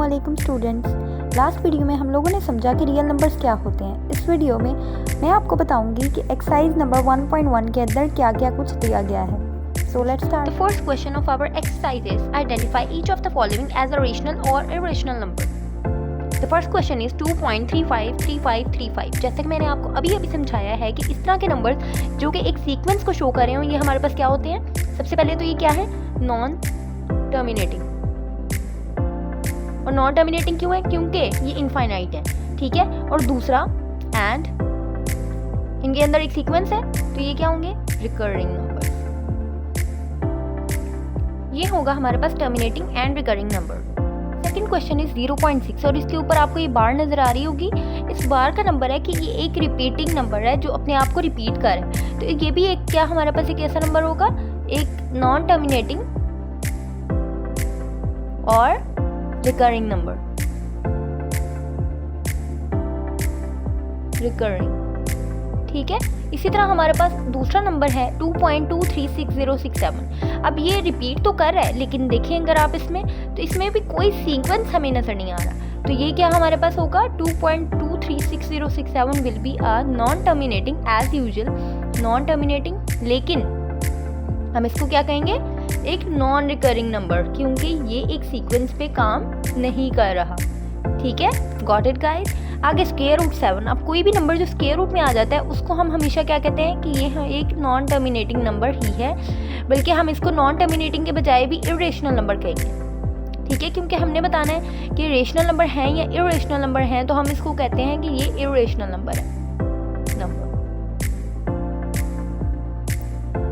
अस्सलामुअलैकुम students. Last video में हम लोगों ने समझा कि रियल नंबर्स क्या होते हैं। इस वीडियो में मैं आपको बताऊंगी कि एक्सरसाइज नंबर 1.1 के अंदर क्या क्या कुछ दिया गया है। So let's start. The first question of our exercise is identify each of the following as a rational or irrational number. The first question is 2.353535. जैसे कि मैंने आपको अभी समझाया है कि इस तरह के नंबर्स जो कि एक सीक्वेंस को शो कर रहे हो, ये हमारे पास क्या होते हैं। सबसे पहले तो ये क्या है, नॉन टर्मिनेटिंग। और नॉन टर्मिनेटिंग क्यों है, क्योंकि ये इनफाइनाइट है, ठीक है। और दूसरा एंड, इनके अंदर एक सीक्वेंस है, तो ये क्या होंगे, रिकरिंग नंबर। ये होगा हमारे पास terminating and recurring number. Second question is 0.6 और इसके ऊपर आपको ये बार नजर आ रही होगी। इस बार का नंबर है कि ये एक रिपीटिंग नंबर है जो अपने आप को रिपीट कर है। तो ये भी एक क्या हमारे पास एक ऐसा नंबर होगा, एक नॉन टर्मिनेटिंग और रिकरिंग नंबर, रिकरिंग, ठीक है। इसी तरह हमारे पास दूसरा नंबर है 2.236067। अब ये रिपीट तो कर रहा है, लेकिन देखें अगर आप इसमें, तो इसमें भी कोई सीक्वेंस हमें नजर नहीं आ रहा। तो ये क्या हमारे पास होगा, 2.236067 will be a non terminating as usual, non terminating, लेकिन हम इसको क्या कहेंगे, एक नॉन रिकरिंग नंबर, क्योंकि ये एक सीक्वेंस पे काम नहीं कर रहा, ठीक है। Got it guys. आगे स्क्वायर रूट 7। अब कोई भी नंबर जो स्क्वायर रूट में आ जाता है उसको हम हमेशा क्या कहते हैं कि ये एक नॉन टर्मिनेटिंग नंबर ही है, बल्कि हम इसको नॉन टर्मिनेटिंग के बजाय भी इरेशनल नंबर कहेंगे, ठीक है। क्योंकि हमने बताना है कि रेशनल नंबर हैं या इरेशनल नंबर हैं, तो हम इसको कहते हैं कि ये इरेशनल नंबर है, नंबर।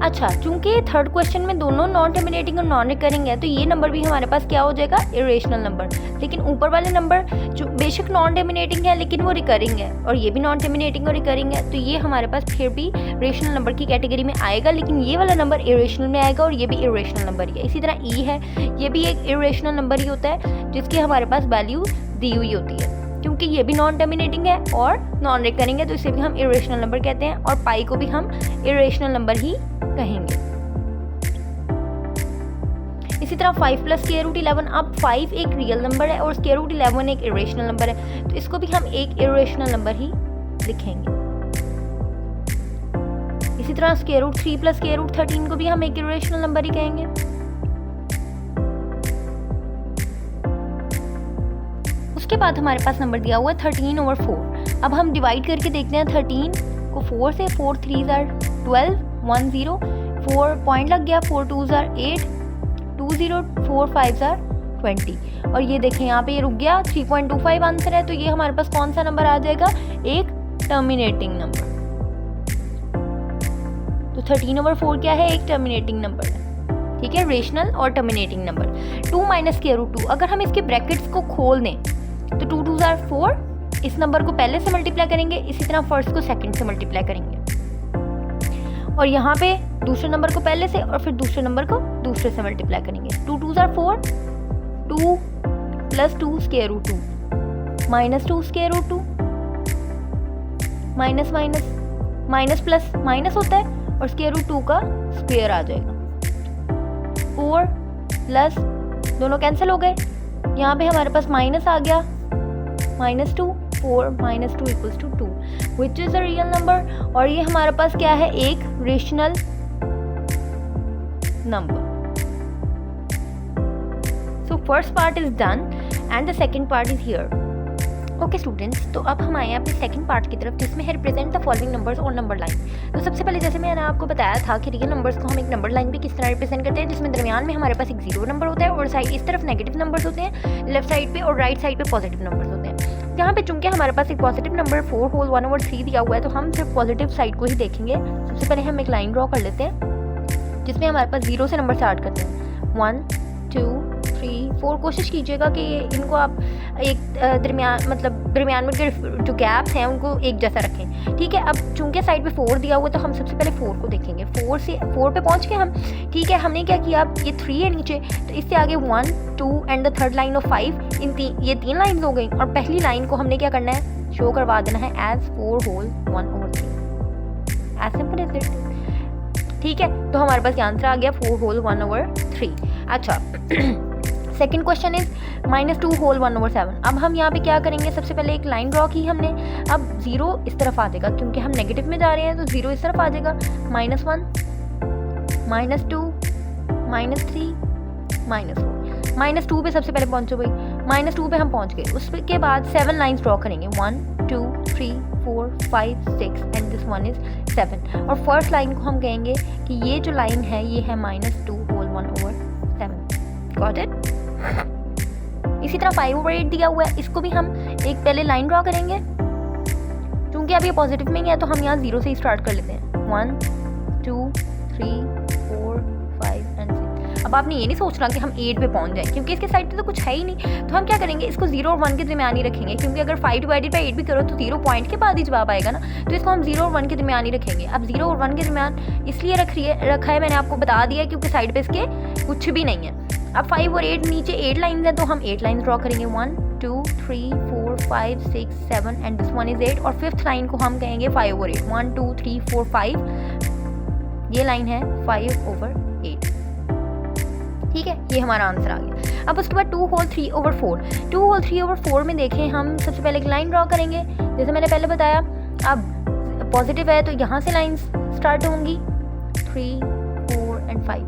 अच्छा, चूंकि थर्ड क्वेश्चन में दोनों नॉन टर्मिनेटिंग और नॉन रिकरिंग है, तो ये नंबर भी हमारे पास क्या हो जाएगा, इरेशनल नंबर। लेकिन ऊपर वाले नंबर जो बेशक नॉन टर्मिनेटिंग है लेकिन वो रिकरिंग है, और ये भी नॉन टर्मिनेटिंग और रिकरिंग है, तो ये हमारे पास फिर भी रेशनल नंबर की कैटेगरी में आएगा, लेकिन ये वाला नंबर इरेशनल में आएगा और ये भी इरेशनल नंबर ही है। इसी तरह ई है, ये भी एक इरेशनल नंबर ही होता है जिसकी हमारे पास वैल्यू दी हुई होती है, क्योंकि ये भी नॉन टर्मिनेटिंग है और नॉन रिकरिंग है, तो इसे भी हम इरेशनल नंबर कहते हैं, और पाई को भी हम इरेशनल नंबर ही कहेंगे। इसी तरह 5 + स्क्वायर रूट 11। अब 5 एक रियल नंबर है और स्क्वायर रूट 11 एक इरेशनल नंबर है, तो इसको भी हम एक इरेशनल नंबर ही लिखेंगे। इसी तरह स्क्वायर रूट 3 + स्क्वायर रूट 13 को भी हम एक इरेशनल नंबर ही कहेंगे। उसके बाद हमारे पास नंबर दिया हुआ है 13/4। अब हम डिवाइड करके देखते हैं 13 को 4 से। 4 3s are 12, 1 0, 4 पॉइंट लग गया, 4 2s are 8, 2 0, 4 5s are 20। और ये देखें यहाँ पे ये रुक गया, 3.25 आंसर है, तो ये हमारे पास कौन सा नंबर आ जाएगा, एक टर्मिनेटिंग नंबर। तो 13/4 क्या है, एक टर्मिनेटिंग नंबर है, ठीक है, रेशनल और टर्मिनेटिंग नंबर। 2 - square root 2। अगर हम इसके ब्रैकेट्स को खोल दें तो 2 2s are 4, इस नंबर को पहले से मल्टीप्लाई करेंगे, इसी तरह फर्स्ट को सेकंड से मल्टीप्लाई करेंगे, और यहाँ पे दूसरे नंबर को पहले से और फिर दूसरे नंबर को दूसरे से मल्टीप्लाई करेंगे। 2 2s are 4, 2 + 2 square root 2, -2 square root 2, minus minus minus plus minus होता है, और स्क्वायर रूट 2 का स्क्वायर आ जाएगा। 4 प्लस दोनों कैंसिल हो गए, यहाँ पे हमारे पास माइनस आ गया, -2, 4 - 2 = 2, which is a real number. और ये हमारे पास क्या है, एक rational number. So first part is done and the second part is here. Okay students, तो अब हम आए हैं अपने सेकंड पार्ट की तरफ, जिसमें है रिप्रेजेंट द फॉलोइंग नंबर्स और नंबर लाइन। तो सबसे पहले जैसे मैंने आपको बताया था कि रियल नंबर्स को हम एक नंबर लाइन पे किस तरह रिप्रेजेंट करते हैं, जिसमें दरमियान में हमारे पास एक 0 नंबर होता है और साइड इस तरफ नेगेटिव नंबर्स होते हैं, लेफ्ट साइड पे और राइट साइड पे पॉजिटिव नंबर्स होते हैं। यहाँ पे चूंकि हमारे पास एक पॉजिटिव नंबर 4 होल 1/3 दिया हुआ है, तो हम सिर्फ पॉजिटिव साइड को ही देखेंगे। सबसे पहले हम एक लाइन ड्रॉ कर लेते हैं जिसमें हमारे पास 0 से नंबर स्टार्ट करते हैं, 1 2 3 4। कोशिश कीजिएगा कि इनको आप एक दरमियान में जो गैप्स हैं उनको एक जैसा रखें, ठीक है। अब चूंकि साइड पे 4 दिया हुआ है, तो हम सबसे पहले 4 को देखेंगे। 4 पे पहुंच के हम, ठीक है, हमने क्या किया, ये 3 है नीचे, तो इससे आगे 1 2 and the third line of 5, ये 3 लाइन हो गई, और पहली लाइन को हमने क्या करना है, शो करवा देना है as 4 whole 1/3, as simple as it, ठीक है। तो हमारे पास आंसर आ गया 4 होल 1/3। अच्छा सेकेंड क्वेश्चन इज -2 होल 1/7। अब हम यहाँ पे क्या करेंगे, सबसे पहले एक लाइन ड्रॉ की हमने, अब 0 इस तरफ आ जाएगा क्योंकि हम नेगेटिव में जा रहे हैं, तो 0 इस तरफ आ जाएगा, -1 -2 -3 -4 -2 पे सबसे पहले पहुँचो भाई, -2 पे हम पहुँच गए। उसके बाद 7 लाइन्स ड्रॉ करेंगे, 1 2 3 4 5 6 एंड दिस वन इज 7। और फर्स्ट लाइन को हम कहेंगे कि ये जो लाइन है ये है -2 होल 1/7। Got it. इसी तरह 5/8 दिया हुआ है, इसको भी हम एक पहले लाइन ड्रॉ करेंगे, क्योंकि अब ये पॉजिटिव में ही है तो हम यहाँ 0 से ही स्टार्ट कर लेते हैं, 1 2 3 4 5 एंड 6। अब आपने ये नहीं सोचना कि हम 8 पे पहुंच जाएं, क्योंकि इसके साइड पे तो कुछ है ही नहीं, तो हम क्या करेंगे, इसको 0 और 1 के दरमियान ही रखेंगे, क्योंकि अगर 5 डिवाइडेड बाई 8 भी करो तो 0 पॉइंट के बाद ही जवाब आएगा ना, तो इसको हम 0 और 1 के दरमियान ही रखेंगे। अब 0 और 1 के दरमियान इसलिए रखा है, मैंने आपको बता दिया क्योंकि साइड पे इसके कुछ भी नहीं है। अब 5 और 8 नीचे 8 लाइन्स हैं, तो हम 8 लाइन्स ड्रॉ करेंगे, 1 2 3 4 5 6 7 एंड दिस वन इज 8। और फिफ्थ लाइन को हम कहेंगे 5/8, 1 2 3 4 5, ये लाइन है 5/8। ठीक है, ये हमारा आंसर आ गया। अब उसके बाद 2 होल 3/4। 2 होल 3/4 में देखें, हम सबसे पहले एक लाइन ड्रॉ करेंगे, जैसे मैंने पहले बताया। अब पॉजिटिव है तो यहाँ से लाइन स्टार्ट होंगी, 3 4 एंड 5।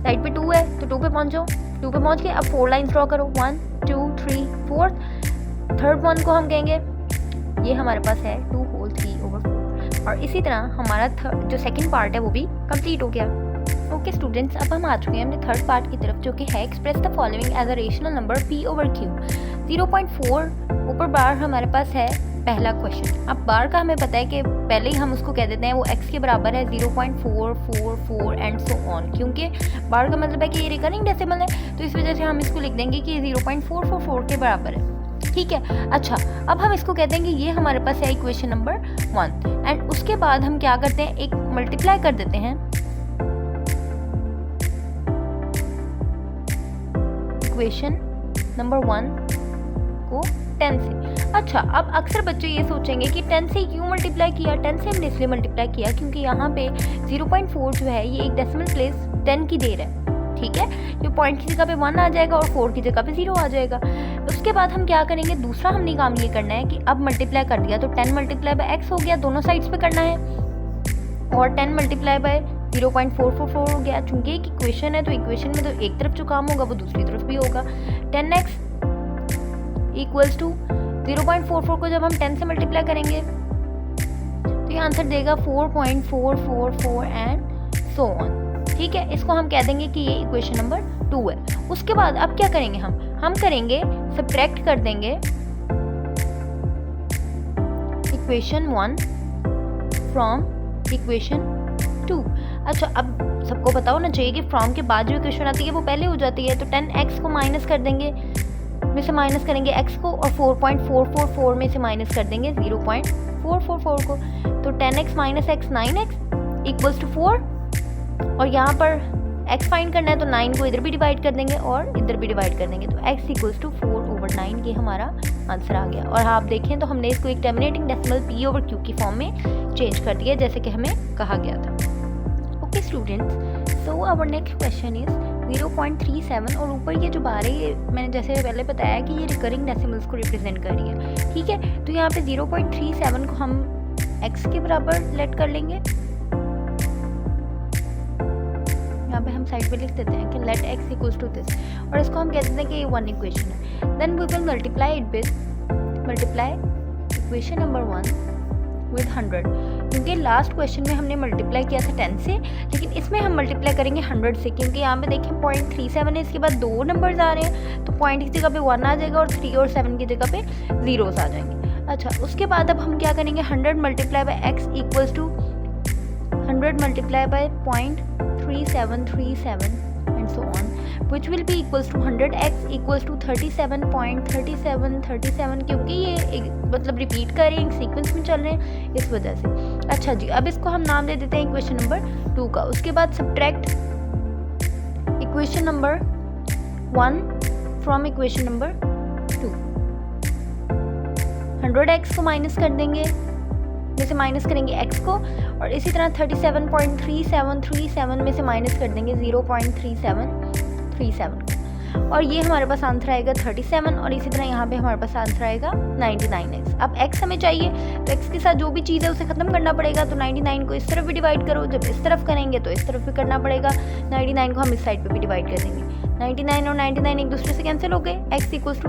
साइड पे 2 है तो 2 पे पहुँचो, 2 पे पहुँच के अब 4 लाइन्स ड्रॉ करो, 1 2 3 4। थर्ड वन को हम कहेंगे, ये हमारे पास है 2 होल 3/4। और इसी तरह हमारा जो सेकंड पार्ट है वो भी कंप्लीट हो गया। ओके स्टूडेंट्स, अब हम आ चुके हैं अपने थर्ड पार्ट की तरफ, जो कि है express the following as a rational number p/q। 0.4 ऊपर बार हमारे पास है पहला क्वेश्चन। अब बार का हमें पता है कि पहले ही हम उसको कह देते हैं वो x के बराबर है 0.444 एंड सो ऑन, क्योंकि बार का मतलब है कि ये रिकरिंग डेसिमल है, तो इस वजह से हम इसको लिख देंगे कि 0.444 के बराबर है। ठीक है, अच्छा अब हम इसको कहते हैं कि ये हमारे पास है इक्वेशन नंबर 1। एंड उसके बाद हम क्या करते हैं, एक मल्टीप्लाई कर देते हैं इक्वेशन नंबर 1 को 10 से। अच्छा, अब अक्सर बच्चे ये सोचेंगे कि 10 से क्यों मल्टीप्लाई किया। 10 से हमने इसलिए मल्टीप्लाई किया क्योंकि यहाँ पे 0.4 जो है ये एक डेसिमल प्लेस 10 की दे रहा है। ठीक है, जो पॉइंट की जगह पे 1 आ जाएगा और 4 की जगह पे 0 आ जाएगा। उसके बाद हम क्या करेंगे, दूसरा हमने काम ये करना है कि अब मल्टीप्लाई कर दिया तो 10 मल्टीप्लाई बाय x हो गया, दोनों साइड्स पे करना है, और 10 मल्टीप्लाई बाय 0.444 हो गया। चूंकि एक इक्वेशन है तो इक्वेशन में तो एक तरफ जो काम होगा वो दूसरी तरफ भी होगा। 10x इक्वल्स टू 0.44 को जब हम 10 से मल्टीप्लाई करेंगे तो ये आंसर देगा 4.444 एंड सो ऑन। ठीक है, इसको हम कह देंगे कि ये इक्वेशन नंबर 2 है। उसके बाद अब क्या करेंगे, हम करेंगे सब्ट्रैक्ट कर देंगे इक्वेशन 1 फ्रॉम इक्वेशन 2। अच्छा, अब सबको पता होना चाहिए कि फ्रॉम के बाद जो इक्वेशन आती है वो पहले हो जाती है, तो 10x को माइनस कर देंगे, में से माइनस करेंगे x को, और 4.444 में से माइनस कर देंगे 0.444 को, तो 10x minus x 9x equals to 4। और यहाँ पर x फाइंड करना है तो 9 को इधर भी डिवाइड कर देंगे और इधर भी डिवाइड कर देंगे, तो x इक्वल्स टू 4/9 ये हमारा आंसर आ गया। और आप देखें तो हमने इसको एक टर्मिनेटिंग डेसिमल p/q की फॉर्म में चेंज कर दिया जैसे कि हमें कहा गया था। Okay students, so our next question is 0.37। और ऊपर ये जो बार है ये मैंने जैसे पहले बताया कि ये रिकरिंग डेसिमल्स को रिप्रेजेंट कर रही है। ठीक है, तो यहाँ पे 0.37 को हम x के बराबर लेट कर लेंगे, यहाँ पे हम साइड पे लिख देते हैं कि let x equals to this, और इसको हम कहते हैं कि ये 1 इक्वेशन है। Then we will multiply equation number 1 with 100, क्योंकि लास्ट क्वेश्चन में हमने मल्टीप्लाई किया था 10 से, लेकिन इसमें हम मल्टीप्लाई करेंगे 100 से, क्योंकि यहाँ पे देखें 0.37 है, इसके बाद 2 नंबर्स आ रहे हैं, तो पॉइंट की जगह पे 1 आ जाएगा और 3 और 7 की जगह पे जीरोस आ जाएंगे। अच्छा, उसके बाद अब हम क्या करेंगे, 100 multiply by x equals to 100 multiply by 0.3737 and so on, which will be equals to 100x equals to 37.3737, क्योंकि ये मतलब रिपीट कर रहे हैं, एक सीक्वेंस में चल रहे हैं इस वजह से। अच्छा जी, अब इसको हम नाम दे देते हैं इक्वेशन नंबर 2 का। उसके बाद subtract equation number 1 from equation number 2। 100x को माइनस कर देंगे, जैसे माइनस करेंगे x को, और इसी तरह 37.3737 में से माइनस कर देंगे 0.3737 को। और ये हमारे पास आंसर आएगा 37 और इसी तरह यहाँ पे हमारे पास आंसर आएगा 99x। अब x हमें चाहिए तो x के साथ जो भी चीज़ है उसे ख़त्म करना पड़ेगा। तो 99 को इस तरफ भी डिवाइड करो, जब इस तरफ करेंगे तो इस तरफ भी करना पड़ेगा। 99 को हम इस साइड पे भी डिवाइड कर देंगे। 99 और 99 एक दूसरे से कैंसिल हो गए। x equals to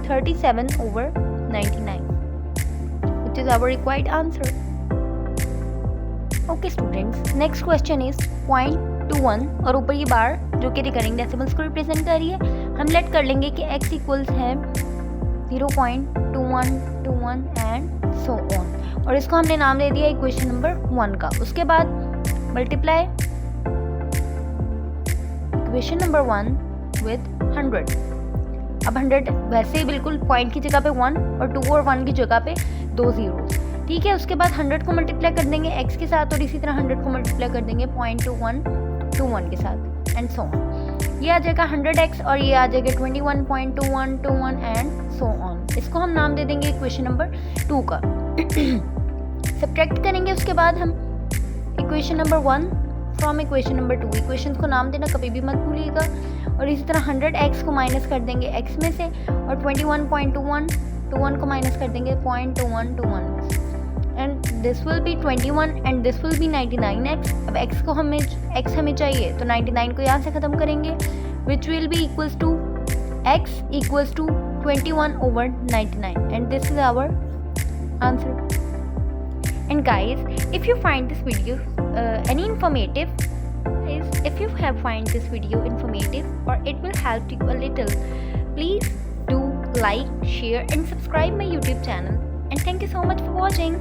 37/99 which is our required answer. Okay students, next question is 0.21 और ऊपर ये बार जो कि रिकरिंग डेसिमल्स को रिप्रेजेंट कर रही है। हम लेट कर लेंगे कि x इक्वल्स है 0.2121 एंड सो ऑन, और इसको हमने नाम दे दिया इक्वेशन नंबर 1 का। उसके बाद मल्टीप्लाई इक्वेशन नंबर 1 विद 100। अब 100 वैसे ही बिल्कुल पॉइंट की जगह पे 1 और 2 और 1 की जगह पे 2 जीरो, ठीक है। उसके बाद 100 को मल्टीप्लाई कर देंगे x के साथ और इसी तरह 100 को मल्टीप्लाई कर देंगे 0.2121 के साथ एंड सो ऑन। ये आ जाएगा 100x और ये आ जाएगा 21.2121 एंड सो ऑन। इसको हम नाम दे देंगे इक्वेशन नंबर 2 का। सब्ट्रैक्ट करेंगे उसके बाद हम equation number 1 from equation number 2। Equation को नाम देना कभी भी मत भूलिएगा। और इसी तरह 100x को माइनस कर देंगे x में से और 21.21 को माइनस कर देंगे 0.2121 में से, and this will be 21 and this will be 99x। अब x हमें चाहिए तो 99 को यहाँ से ख़त्म करेंगे which will be equals to x equals to 21/99 and this is our answer. And guys, if you find this video find this video informative or it will help you a little, please do like, share and subscribe my YouTube channel, and thank you so much for watching.